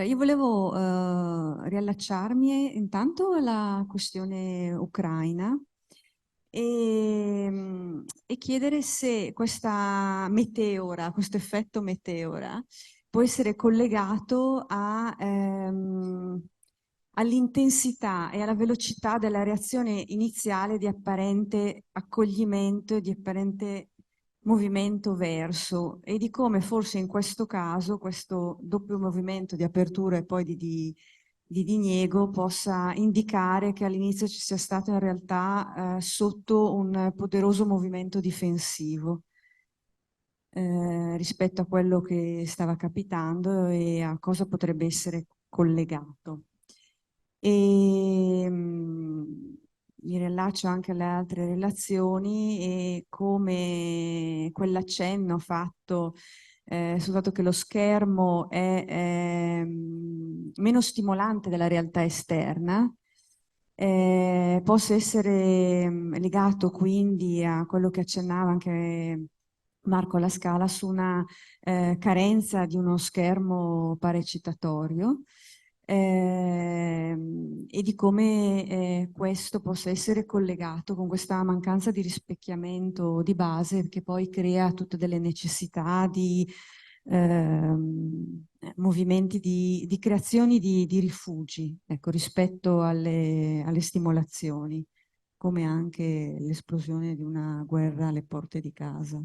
Allora, io volevo riallacciarmi intanto alla questione ucraina e chiedere se questa meteora, questo effetto meteora, può essere collegato all'intensità e alla velocità della reazione iniziale di apparente accoglimento e di apparente movimento verso e di come forse in questo caso questo doppio movimento di apertura e poi di diniego possa indicare che all'inizio ci sia stato in realtà sotto un poderoso movimento difensivo rispetto a quello che stava capitando e a cosa potrebbe essere collegato. E mi riallaccio anche alle altre relazioni e come quell'accenno fatto sul fatto che lo schermo è meno stimolante della realtà esterna, possa essere legato quindi a quello che accennava anche Marco La Scala su una carenza di uno schermo parecitatorio e di come questo possa essere collegato con questa mancanza di rispecchiamento di base che poi crea tutte delle necessità di movimenti di creazioni di rifugi, ecco, rispetto alle stimolazioni, come anche l'esplosione di una guerra alle porte di casa.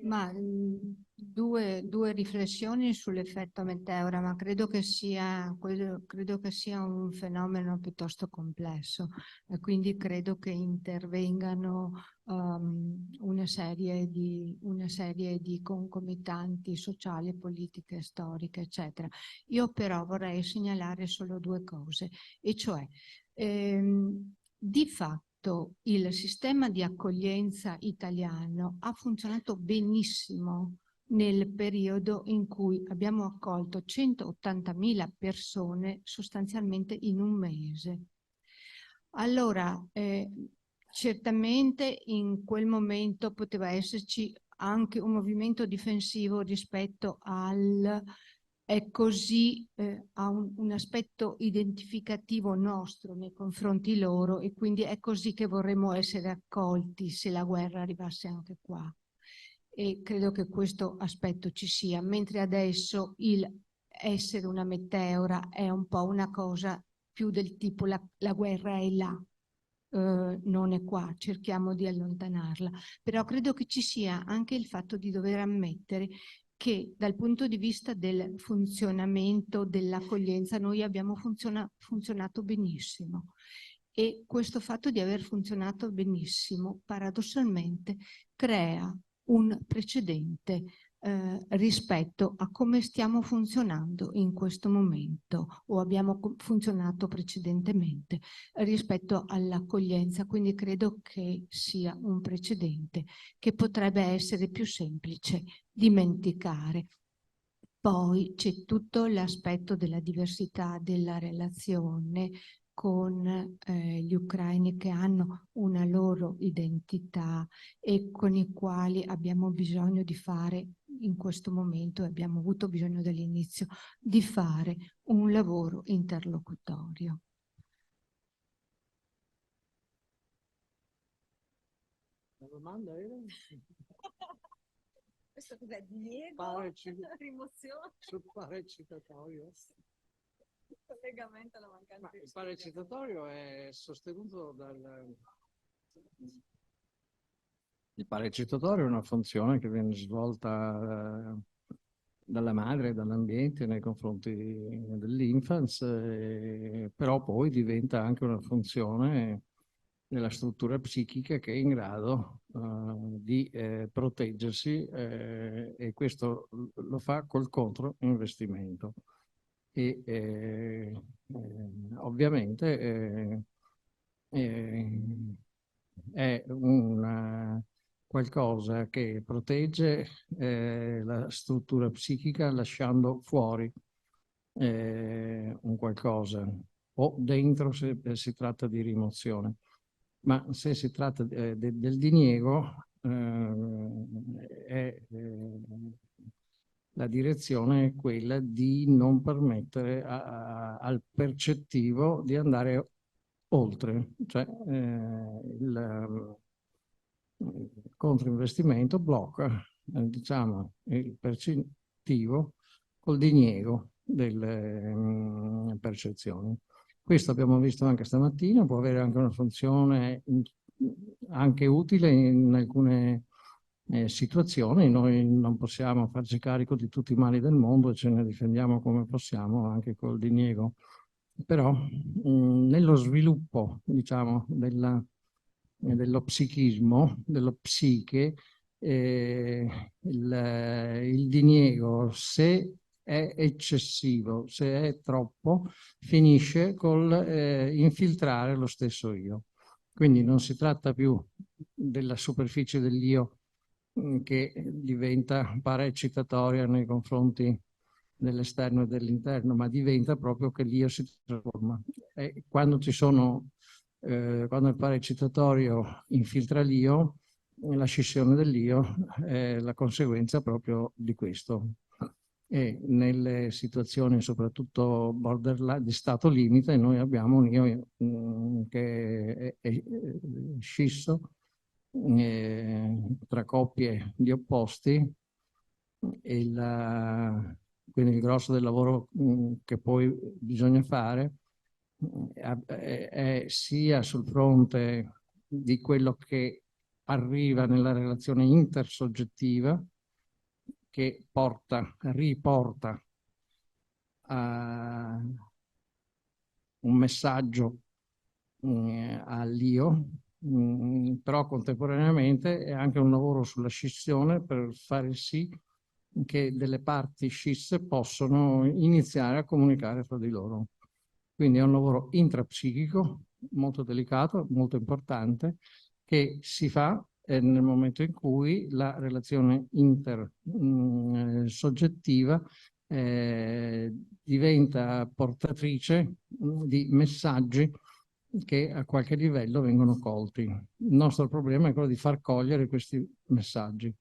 Ma due riflessioni sull'effetto meteora, ma credo che sia un fenomeno piuttosto complesso e quindi credo che intervengano una serie di concomitanti sociali, politiche, storiche, eccetera. Io però vorrei segnalare solo due cose, e cioè di fatto il sistema di accoglienza italiano ha funzionato benissimo nel periodo in cui abbiamo accolto 180.000 persone sostanzialmente in un mese. Allora, certamente in quel momento poteva esserci anche un movimento difensivo rispetto al è così, ha un aspetto identificativo nostro nei confronti loro e quindi è così che vorremmo essere accolti se la guerra arrivasse anche qua. E credo che questo aspetto ci sia, mentre adesso il essere una meteora è un po' una cosa più del tipo la guerra è là. Non è qua, cerchiamo di allontanarla, però credo che ci sia anche il fatto di dover ammettere che dal punto di vista del funzionamento dell'accoglienza noi abbiamo funzionato benissimo e questo fatto di aver funzionato benissimo paradossalmente crea un precedente rispetto a come stiamo funzionando in questo momento o abbiamo funzionato precedentemente rispetto all'accoglienza, quindi credo che sia un precedente che potrebbe essere più semplice dimenticare. Poi c'è tutto l'aspetto della diversità della relazione con gli ucraini che hanno una loro identità e con i quali abbiamo bisogno di fare in questo momento, abbiamo avuto bisogno dall'inizio, di fare un lavoro interlocutorio. La domanda era? Questo cos'è? Diniego? Rimozione? Sul parecitatorio. Collegamento alla mancanza di Il parecitatorio è sostenuto Il parecitatorio è una funzione che viene svolta dalla madre e dall'ambiente nei confronti dell'infanz, però poi diventa anche una funzione della struttura psichica che è in grado di proteggersi e questo lo fa col controinvestimento. E ovviamente è qualcosa che protegge la struttura psichica lasciando fuori un qualcosa o dentro se si tratta di rimozione. Ma se si tratta del diniego, la direzione è quella di non permettere al percettivo di andare oltre, cioè il controinvestimento blocca, diciamo, il percettivo col diniego delle percezioni. Questo abbiamo visto anche stamattina, può avere anche una funzione anche utile in alcune situazioni. Noi non possiamo farci carico di tutti i mali del mondo e ce ne difendiamo come possiamo anche col diniego. Però nello sviluppo, diciamo, dello psichismo, dello psiche, il diniego, se è eccessivo, se è troppo, finisce col infiltrare lo stesso io. Quindi non si tratta più della superficie dell'io che diventa paraeccitatoria nei confronti dell'esterno e dell'interno, ma diventa proprio che l'io si trasforma. E quando quando il paraeccitatorio infiltra l'io, la scissione dell'io è la conseguenza proprio di questo. E nelle situazioni soprattutto borderline, di stato limite, noi abbiamo un io che è scisso tra coppie di opposti e quindi il grosso del lavoro che poi bisogna fare è sia sul fronte di quello che arriva nella relazione intersoggettiva, che riporta un messaggio all'io, però contemporaneamente è anche un lavoro sulla scissione per fare sì che delle parti scisse possono iniziare a comunicare fra di loro. Quindi è un lavoro intrapsichico, molto delicato, molto importante, che si fa nel momento in cui la relazione intersoggettiva diventa portatrice di messaggi che a qualche livello vengono colti. Il nostro problema è quello di far cogliere questi messaggi.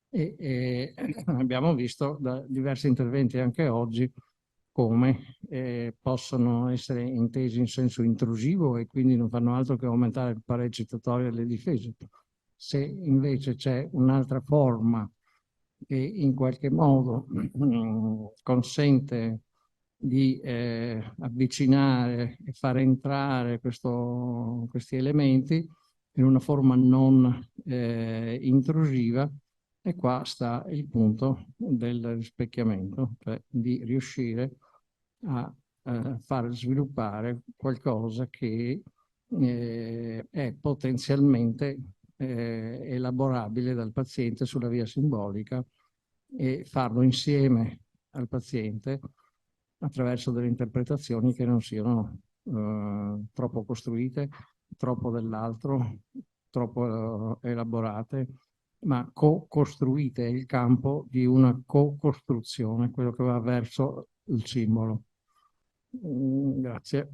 E abbiamo visto da diversi interventi anche oggi come possono essere intesi in senso intrusivo e quindi non fanno altro che aumentare il paraeccitatorio e le difese. Se invece c'è un'altra forma che in qualche modo consente di avvicinare e far entrare questi elementi in una forma non intrusiva, e qua sta il punto del rispecchiamento, cioè di riuscire a far sviluppare qualcosa che è potenzialmente elaborabile dal paziente sulla via simbolica e farlo insieme al paziente attraverso delle interpretazioni che non siano troppo costruite, troppo dell'altro, troppo elaborate, ma co-costruite. È il campo di una co-costruzione, quello che va verso il simbolo. Grazie.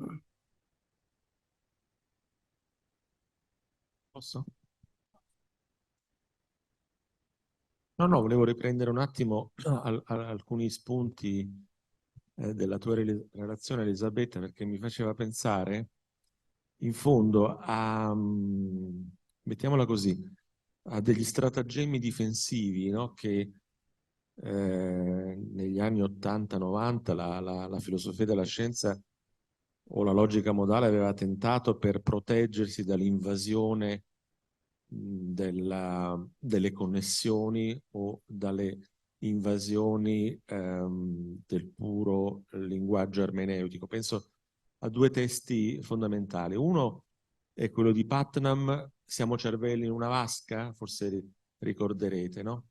Posso? No, volevo riprendere un attimo alcuni spunti della tua relazione, Elisabetta, perché mi faceva pensare, in fondo, mettiamola così, a degli stratagemmi difensivi, no? Che negli anni 80-90 la filosofia della scienza o la logica modale aveva tentato per proteggersi dall'invasione delle connessioni o dalle invasioni del puro linguaggio ermeneutico. Penso a due testi fondamentali. Uno è quello di Putnam, Siamo cervelli in una vasca, forse ricorderete, no?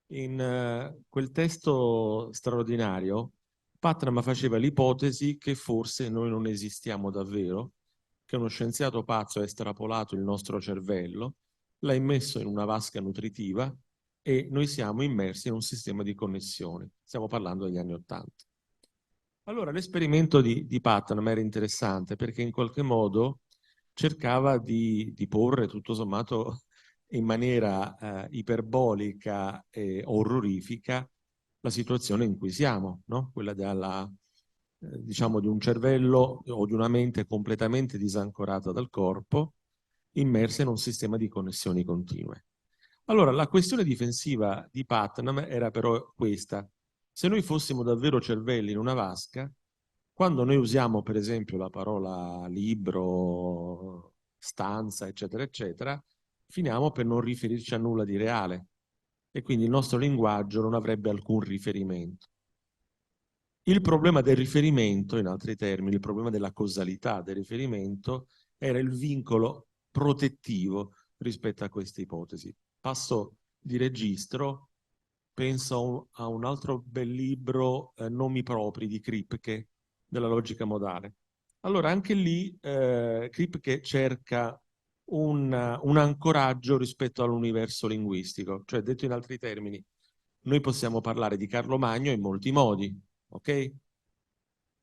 In quel testo straordinario, Putnam faceva l'ipotesi che forse noi non esistiamo davvero, che uno scienziato pazzo ha estrapolato il nostro cervello, l'ha immesso in una vasca nutritiva e noi siamo immersi in un sistema di connessioni. Stiamo parlando degli anni '80. Allora, l'esperimento di Putnam era interessante perché in qualche modo cercava di porre tutto sommato in maniera iperbolica e orrorifica la situazione in cui siamo, no? Quella della, diciamo, di un cervello o di una mente completamente disancorata dal corpo, immersa in un sistema di connessioni continue. Allora, la questione difensiva di Putnam era però questa. Se noi fossimo davvero cervelli in una vasca, quando noi usiamo per esempio la parola libro, stanza, eccetera, eccetera, finiamo per non riferirci a nulla di reale e quindi il nostro linguaggio non avrebbe alcun riferimento. Il problema del riferimento, in altri termini, il problema della causalità del riferimento era il vincolo protettivo rispetto a queste ipotesi. Passo di registro, penso a un altro bel libro, Nomi propri, di Kripke, della logica modale. Allora, anche lì Kripke cerca un ancoraggio rispetto all'universo linguistico, cioè detto in altri termini, noi possiamo parlare di Carlo Magno in molti modi, ok?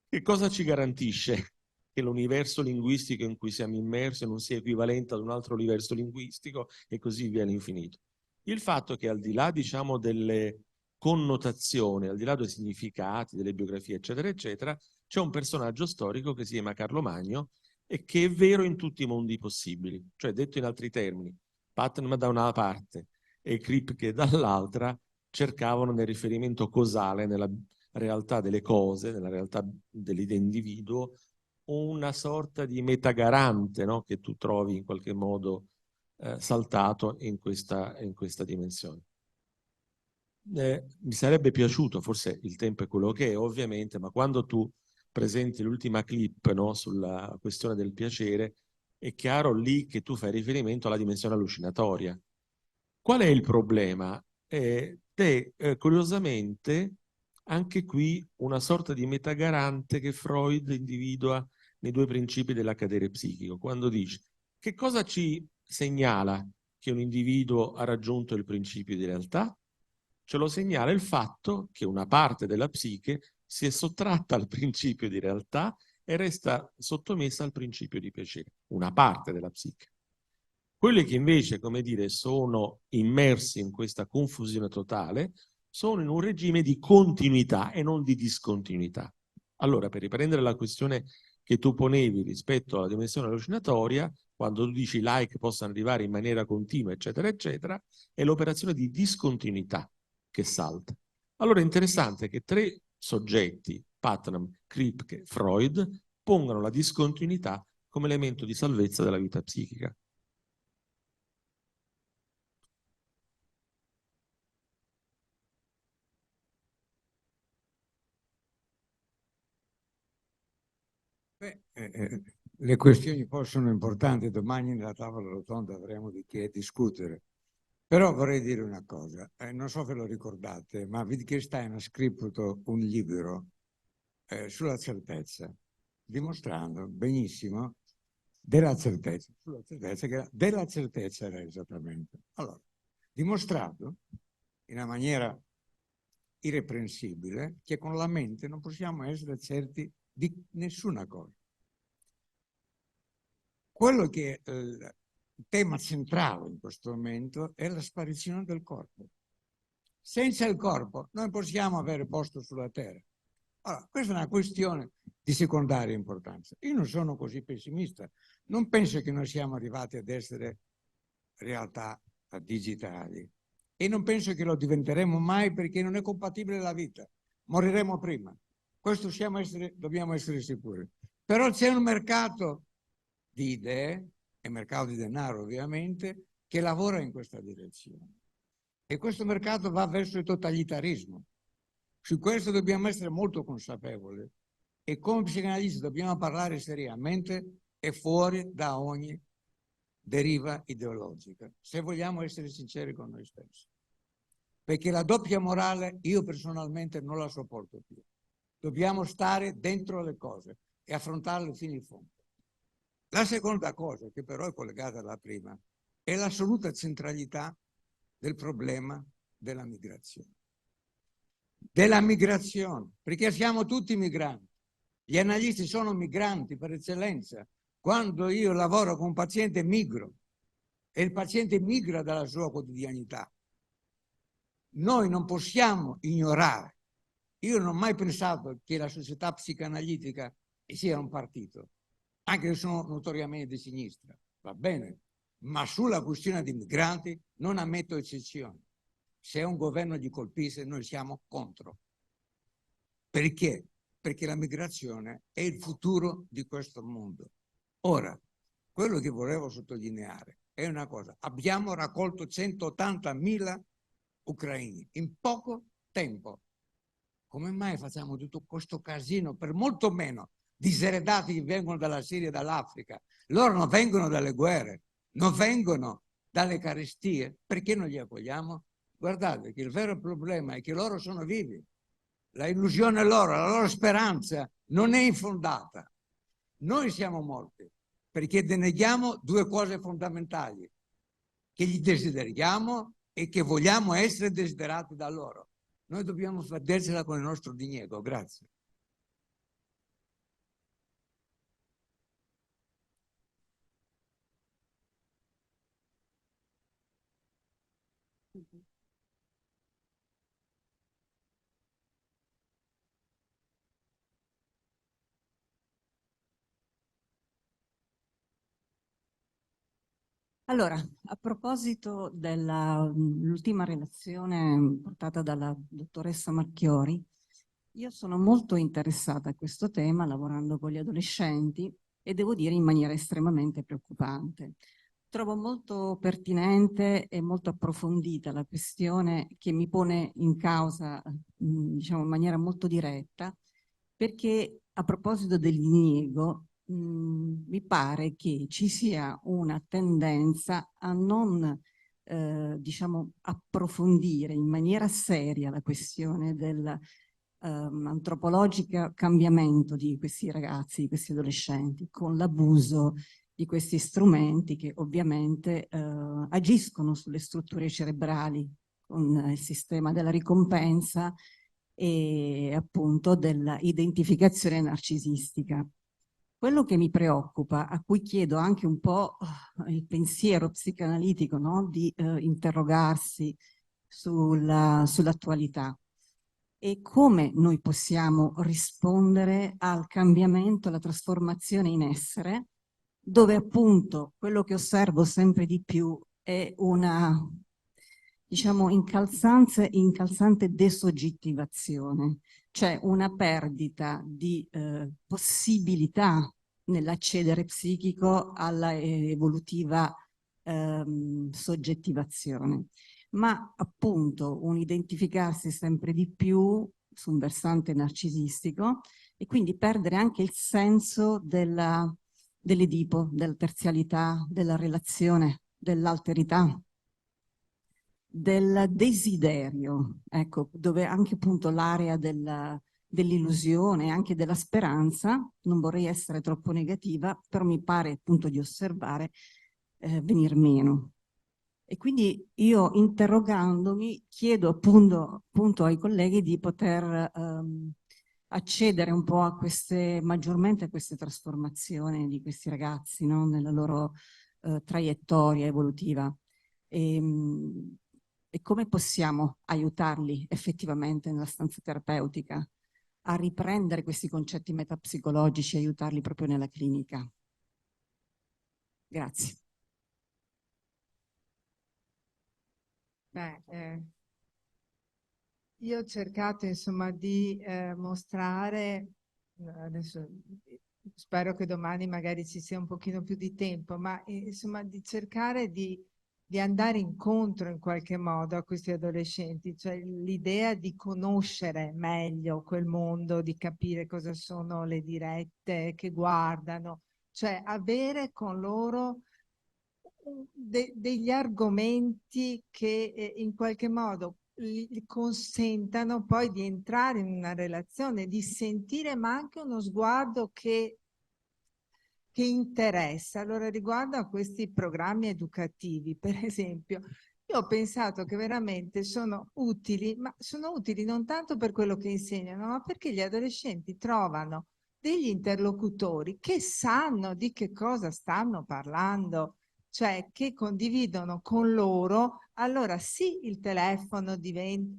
Che cosa ci garantisce che l'universo linguistico in cui siamo immersi non sia equivalente ad un altro universo linguistico e così via all'infinito? Il fatto che al di là, diciamo, delle connotazioni, al di là dei significati, delle biografie, eccetera, eccetera, c'è un personaggio storico che si chiama Carlo Magno e che è vero in tutti i mondi possibili. Cioè, detto in altri termini, Putnam da una parte e Kripke dall'altra cercavano nel riferimento causale, nella realtà delle cose, nella realtà dell'individuo, una sorta di metagarante, no? Che tu trovi in qualche modo saltato in questa dimensione. Mi sarebbe piaciuto, forse il tempo è quello che è ovviamente, ma quando tu presenti l'ultima clip, no, sulla questione del piacere, è chiaro lì che tu fai riferimento alla dimensione allucinatoria. Qual è il problema? Curiosamente, anche qui una sorta di metagarante che Freud individua nei due principi dell'accadere psichico, quando dice che cosa ci segnala che un individuo ha raggiunto il principio di realtà? Ce lo segnala il fatto che una parte della psiche si è sottratta al principio di realtà e resta sottomessa al principio di piacere, una parte della psiche. Quelli che invece, come dire, sono immersi in questa confusione totale sono in un regime di continuità e non di discontinuità. Allora, per riprendere la questione che tu ponevi rispetto alla dimensione allucinatoria, quando tu dici i like possano arrivare in maniera continua, eccetera, eccetera, è l'operazione di discontinuità che salta. Allora è interessante che tre soggetti, Putnam, Kripke, Freud, pongano la discontinuità come elemento di salvezza della vita psichica. Le questioni poi sono importanti, domani nella tavola rotonda avremo di che discutere. Però vorrei dire una cosa, non so se lo ricordate, ma Wittgenstein ha scritto un libro sulla certezza, dimostrando benissimo della certezza, della certezza era esattamente. Allora, dimostrato in una maniera irreprensibile che con la mente non possiamo essere certi di nessuna cosa. Quello che è il tema centrale in questo momento è la sparizione del corpo. Senza il corpo non possiamo avere posto sulla terra. Allora, questa è una questione di secondaria importanza. Io non sono così pessimista, non penso che noi siamo arrivati ad essere realtà digitali e non penso che lo diventeremo mai perché non è compatibile la vita. Moriremo prima. Questo dobbiamo essere sicuri. Però c'è un mercato di idee e mercato di denaro ovviamente che lavora in questa direzione e questo mercato va verso il totalitarismo. Su questo dobbiamo essere molto consapevoli e come psicanalisti dobbiamo parlare seriamente e fuori da ogni deriva ideologica, se vogliamo essere sinceri con noi stessi. Perché la doppia morale io personalmente non la sopporto più. Dobbiamo stare dentro le cose e affrontarle fino in fondo. La seconda cosa, che però è collegata alla prima, è l'assoluta centralità del problema della migrazione. Della migrazione, perché siamo tutti migranti. Gli analisti sono migranti per eccellenza. Quando io lavoro con un paziente migro, e il paziente migra dalla sua quotidianità. Noi non possiamo ignorare. Io non ho mai pensato che la società psicanalitica sia un partito, anche se sono notoriamente di sinistra, va bene, ma sulla questione dei migranti non ammetto eccezioni. Se un governo gli colpisce, noi siamo contro. Perché? Perché la migrazione è il futuro di questo mondo. Ora, quello che volevo sottolineare è una cosa: abbiamo raccolto 180.000 ucraini in poco tempo. Come mai facciamo tutto questo casino per molto meno diseredati che vengono dalla Siria e dall'Africa? Loro non vengono dalle guerre, non vengono dalle carestie. Perché non li accogliamo? Guardate che il vero problema è che loro sono vivi. La illusione loro, la loro speranza non è infondata. Noi siamo morti perché deneghiamo due cose fondamentali: che gli desideriamo e che vogliamo essere desiderati da loro. Noi dobbiamo vedercela con il nostro diniego. Grazie. Allora, a proposito dell'ultima relazione portata dalla dottoressa Marchiori, io sono molto interessata a questo tema, lavorando con gli adolescenti, e devo dire in maniera estremamente preoccupante. Trovo molto pertinente e molto approfondita la questione che mi pone in causa, diciamo in maniera molto diretta, perché a proposito del diniego, mi pare che ci sia una tendenza a non, diciamo, approfondire in maniera seria la questione del antropologico cambiamento di questi ragazzi, di questi adolescenti, con l'abuso di questi strumenti che ovviamente agiscono sulle strutture cerebrali, con il sistema della ricompensa e appunto dell'identificazione narcisistica. Quello che mi preoccupa, a cui chiedo anche un po' il pensiero psicanalitico, no? Di interrogarsi sull'attualità, e come noi possiamo rispondere al cambiamento, alla trasformazione in essere, dove appunto quello che osservo sempre di più è una, diciamo, incalzante desoggettivazione, cioè una perdita di possibilità nell'accedere psichico alla evolutiva soggettivazione, ma appunto un identificarsi sempre di più su un versante narcisistico, e quindi perdere anche il senso dell'Edipo, della terzialità, della relazione, dell'alterità, del desiderio, ecco, dove anche appunto l'area dell'illusione, anche della speranza, non vorrei essere troppo negativa, però mi pare appunto di osservare venir meno. E quindi io, interrogandomi, chiedo appunto ai colleghi di poter accedere un po' a maggiormente a queste trasformazioni di questi ragazzi, no? Nella loro traiettoria evolutiva. E come possiamo aiutarli effettivamente nella stanza terapeutica a riprendere questi concetti metapsicologici e aiutarli proprio nella clinica. Grazie. Io ho cercato insomma di mostrare, adesso spero che domani magari ci sia un pochino più di tempo, ma insomma di cercare di andare incontro in qualche modo a questi adolescenti, cioè l'idea di conoscere meglio quel mondo, di capire cosa sono le dirette che guardano, cioè avere con loro degli argomenti che in qualche modo gli consentano poi di entrare in una relazione, di sentire ma anche uno sguardo che interessa. Allora, riguardo a questi programmi educativi, per esempio, io ho pensato che veramente sono utili, ma sono utili non tanto per quello che insegnano, ma perché gli adolescenti trovano degli interlocutori che sanno di che cosa stanno parlando. cioè che condividono con loro, allora sì, il telefono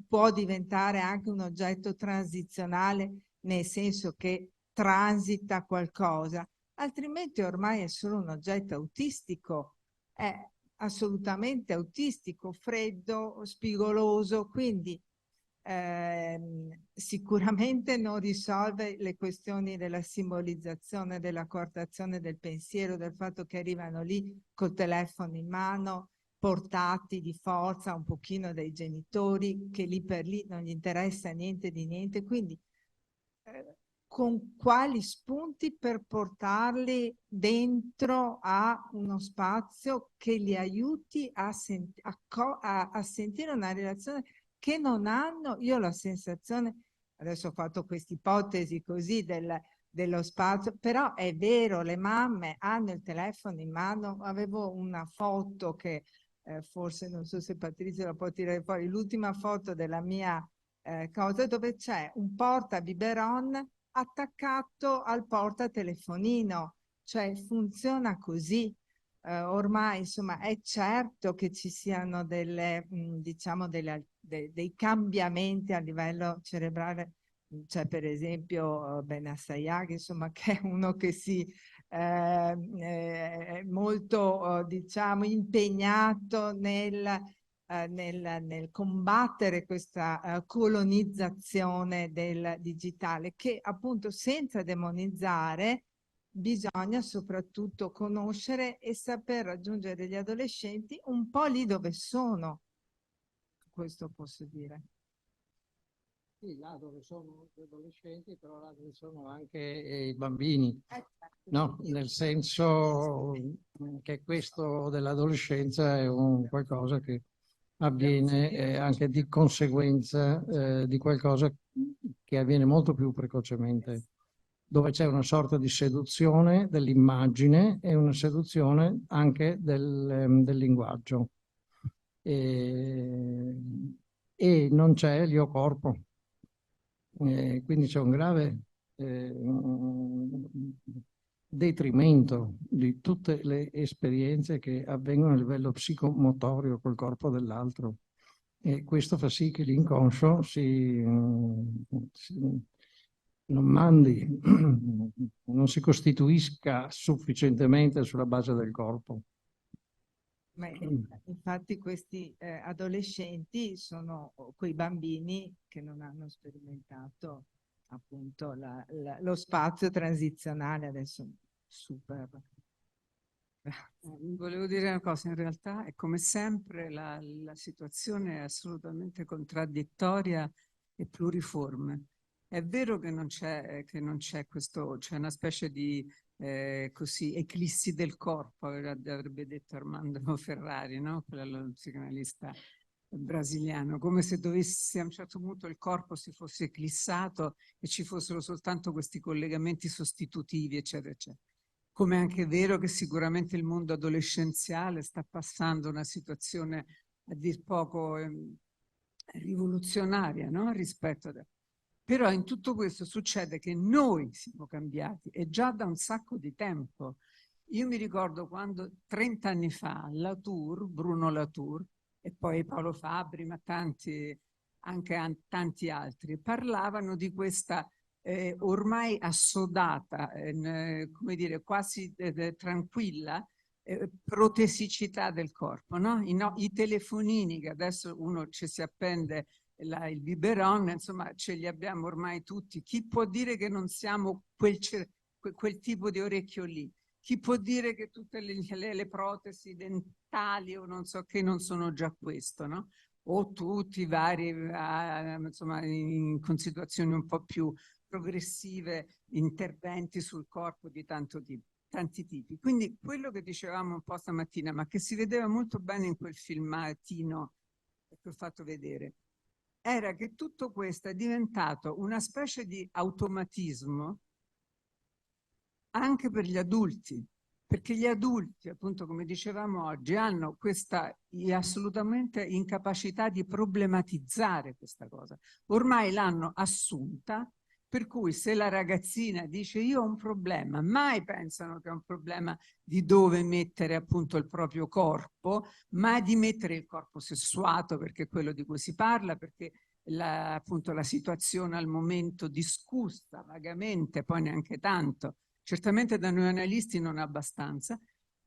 può diventare anche un oggetto transizionale, nel senso che transita qualcosa, altrimenti ormai è solo un oggetto autistico, è assolutamente autistico, freddo, spigoloso, quindi sicuramente non risolve le questioni della simbolizzazione, della coartazione del pensiero, del fatto che arrivano lì col telefono in mano, portati di forza un pochino dai genitori, che lì per lì non gli interessa niente di niente, quindi con quali spunti per portarli dentro a uno spazio che li aiuti a sentire una relazione che non hanno. Io ho la sensazione, adesso ho fatto questa ipotesi così dello spazio, però è vero, le mamme hanno il telefono in mano. Avevo una foto che forse, non so se Patrizia la può tirare fuori, l'ultima foto della mia cosa, dove c'è un portabiberon attaccato al portatelefonino, cioè funziona così. Ormai insomma è certo che ci siano diciamo dei cambiamenti a livello cerebrale. C'è per esempio Benassayag, insomma, che è uno che è molto diciamo impegnato nel combattere questa colonizzazione del digitale, che appunto, senza demonizzare, bisogna soprattutto conoscere e saper raggiungere gli adolescenti un po' lì dove sono. Questo posso dire. Sì, là dove sono gli adolescenti, però là dove sono anche i bambini, no? Nel senso che questo dell'adolescenza è un qualcosa che avviene anche di conseguenza di qualcosa che avviene molto più precocemente, dove c'è una sorta di seduzione dell'immagine e una seduzione anche del linguaggio. E non c'è il io corpo. Quindi c'è un grave detrimento di tutte le esperienze che avvengono a livello psicomotorio col corpo dell'altro. E questo fa sì che l'inconscio non mandi, non si costituisca sufficientemente sulla base del corpo. Ma infatti questi adolescenti sono quei bambini che non hanno sperimentato appunto lo spazio transizionale, adesso super. Volevo dire una cosa, in realtà è come sempre la situazione è assolutamente contraddittoria e pluriforme. È vero che non c'è questo, c'è una specie di così, eclissi del corpo, avrebbe detto Armando Ferrari, no? Quello psicanalista brasiliano, come se dovesse a un certo punto il corpo si fosse eclissato e ci fossero soltanto questi collegamenti sostitutivi, eccetera, eccetera. Come è anche vero che sicuramente il mondo adolescenziale sta passando una situazione a dir poco rivoluzionaria, no? Rispetto a... Però in tutto questo succede che noi siamo cambiati e già da un sacco di tempo. Io mi ricordo quando 30 anni fa Latour, Bruno Latour, e poi Paolo Fabbri, ma anche tanti altri, parlavano di questa ormai assodata, come dire, quasi tranquilla protesicità del corpo, no? I telefonini che adesso uno ci si appende il biberon, insomma ce li abbiamo ormai tutti. Chi può dire che non siamo quel tipo di orecchio lì? Chi può dire che tutte le protesi dentali o non so che non sono già questo, no? O tutti i vari, insomma, con situazioni un po' più progressive, interventi sul corpo di tanti tipi. Quindi quello che dicevamo un po' stamattina, ma che si vedeva molto bene in quel filmatino che ho fatto vedere, era che tutto questo è diventato una specie di automatismo anche per gli adulti, perché gli adulti, appunto come dicevamo oggi, hanno questa assolutamente incapacità di problematizzare questa cosa. Ormai l'hanno assunta, Per cui se la ragazzina dice io ho un problema, mai pensano che è un problema di dove mettere appunto il proprio corpo, ma di mettere il corpo sessuato, perché è quello di cui si parla, perché appunto la situazione al momento discussa vagamente, poi neanche tanto, certamente da noi analisti non abbastanza,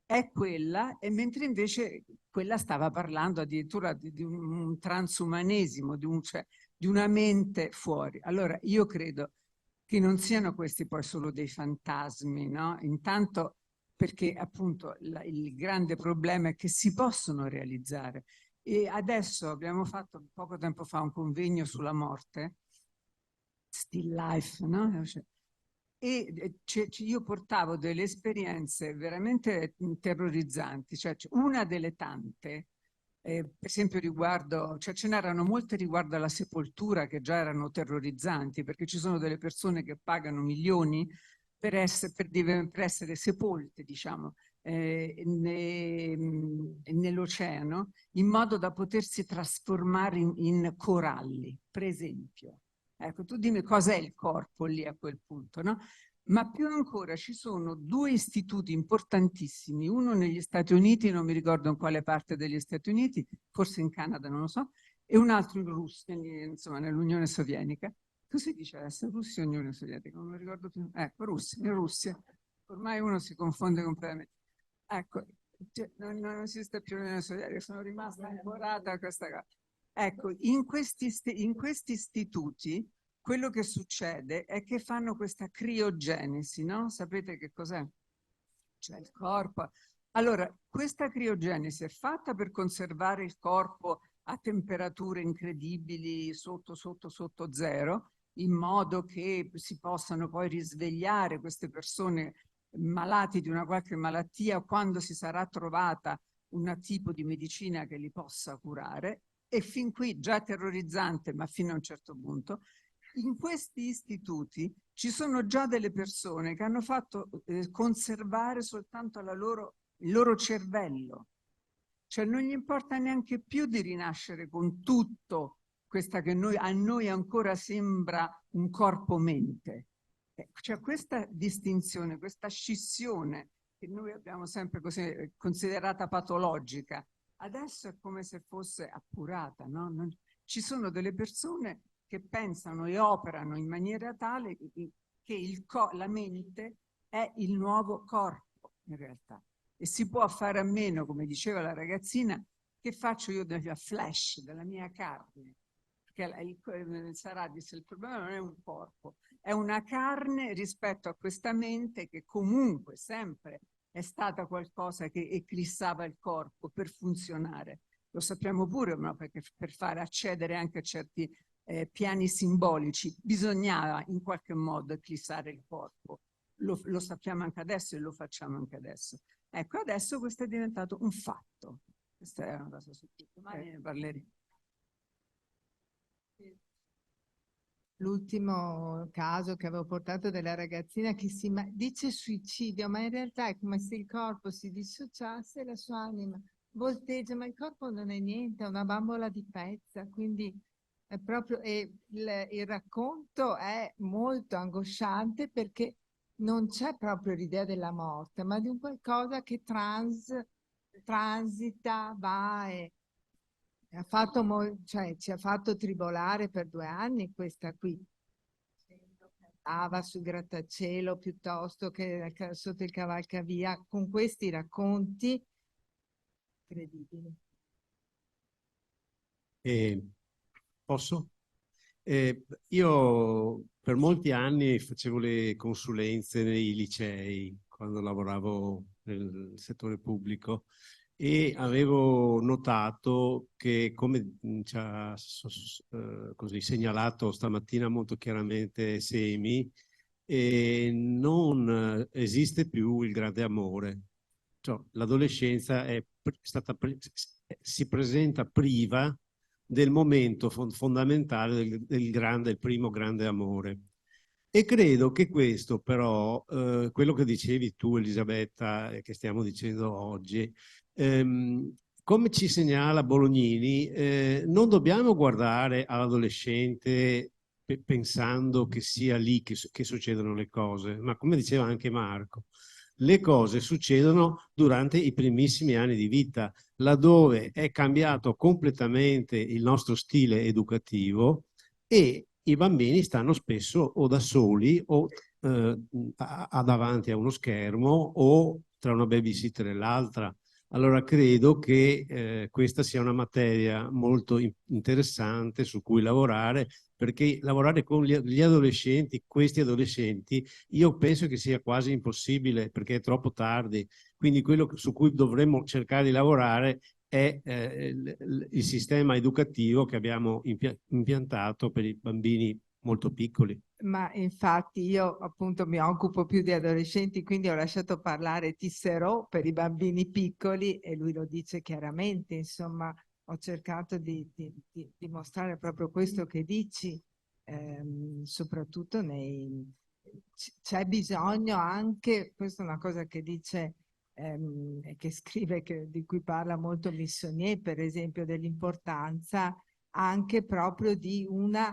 è quella, e mentre invece quella stava parlando addirittura di un transumanesimo, cioè di una mente fuori. Allora io credo che non siano questi poi solo dei fantasmi, no? Intanto perché appunto il grande problema è che si possono realizzare. E adesso abbiamo fatto poco tempo fa un convegno sulla morte, Still Life, no? E io portavo delle esperienze veramente terrorizzanti, cioè una delle tante, per esempio riguardo, cioè ce n'erano molte riguardo alla sepoltura che già erano terrorizzanti, perché ci sono delle persone che pagano milioni per essere sepolte, diciamo, nell'oceano, in modo da potersi trasformare in coralli, per esempio. Ecco, tu dimmi cos'è il corpo lì a quel punto, no? Ma più ancora ci sono due istituti importantissimi, uno negli Stati Uniti, non mi ricordo in quale parte degli Stati Uniti, forse in Canada, non lo so, e un altro in Russia, insomma nell'Unione Sovietica. Così dice adesso, Russia e Unione Sovietica, non mi ricordo più. Ecco, Russia, in Russia. Ormai uno si confonde completamente. Ecco, non esiste più l'Unione Sovietica, sono rimasta ancorata a questa cosa. Ecco, in questi istituti quello che succede è che fanno questa criogenesi, no? Sapete che cos'è? Cioè il corpo. Allora, questa criogenesi è fatta per conservare il corpo a temperature incredibili sotto zero, in modo che si possano poi risvegliare queste persone malati di una qualche malattia quando si sarà trovata un tipo di medicina che li possa curare. E fin qui già terrorizzante, ma fino a un certo punto. In questi istituti ci sono già delle persone che hanno fatto conservare soltanto il loro cervello. Cioè non gli importa neanche più di rinascere con tutto questa che a noi ancora sembra un corpo-mente. Cioè questa distinzione, questa scissione che noi abbiamo sempre così considerata patologica, adesso è come se fosse appurata, no? Ci sono delle persone che pensano e operano in maniera tale che la mente è il nuovo corpo, in realtà. E si può fare a meno, come diceva la ragazzina, che faccio io della flesh, della mia carne. Perché Sarà disse, il problema non è un corpo, è una carne rispetto a questa mente che comunque sempre è stata qualcosa che eclissava il corpo per funzionare. Lo sappiamo pure, no? Perché per fare accedere anche a certi piani simbolici bisognava in qualche modo eclissare il corpo. Lo sappiamo anche adesso e lo facciamo anche adesso. Ecco, adesso questo è diventato un fatto. Questa è una cosa su cui domani ne parleremo. L'ultimo caso che avevo portato della ragazzina che dice suicidio, ma in realtà è come se il corpo si dissociasse e la sua anima volteggia, ma il corpo non è niente, è una bambola di pezza, quindi è proprio, e il racconto è molto angosciante perché non c'è proprio l'idea della morte, ma di un qualcosa che transita, va e ci ha fatto tribolare per 2 anni questa qui. Andava sul grattacielo piuttosto che sotto il cavalcavia con questi racconti incredibili. Posso? Io per molti anni facevo le consulenze nei licei quando lavoravo nel settore pubblico e avevo notato che, come ci ha così segnalato stamattina molto chiaramente Semi, non esiste più il grande amore. Cioè, l'adolescenza si presenta priva del momento fondamentale del primo grande amore. E credo che questo però, quello che dicevi tu Elisabetta e che stiamo dicendo oggi, come ci segnala Bolognini, non dobbiamo guardare all'adolescente pensando che sia lì che succedono le cose, ma come diceva anche Marco, le cose succedono durante i primissimi anni di vita, laddove è cambiato completamente il nostro stile educativo e i bambini stanno spesso o da soli o davanti a uno schermo o tra una babysitter e l'altra. Allora credo che questa sia una materia molto interessante su cui lavorare, perché lavorare con gli adolescenti, questi adolescenti, io penso che sia quasi impossibile perché è troppo tardi. Quindi quello su cui dovremmo cercare di lavorare è il sistema educativo che abbiamo impiantato per i bambini molto piccoli. Ma infatti io appunto mi occupo più di adolescenti, quindi ho lasciato parlare Tisserot per i bambini piccoli e lui lo dice chiaramente, insomma, ho cercato di mostrare proprio questo che dici, soprattutto c'è bisogno anche, questa è una cosa che dice, che scrive, di cui parla molto Missonier, per esempio, dell'importanza anche proprio di una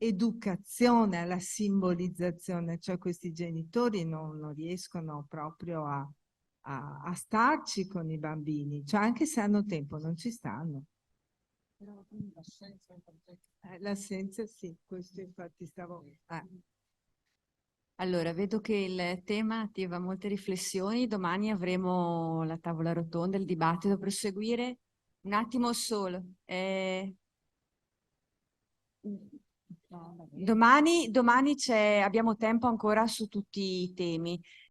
educazione alla simbolizzazione, cioè questi genitori non riescono proprio a starci con i bambini, cioè anche se hanno tempo non ci stanno. L'assenza sì, questo infatti stavo... Allora, vedo che il tema attiva molte riflessioni. Domani avremo la tavola rotonda, il dibattito da proseguire. Un attimo solo. Domani abbiamo tempo ancora su tutti i temi.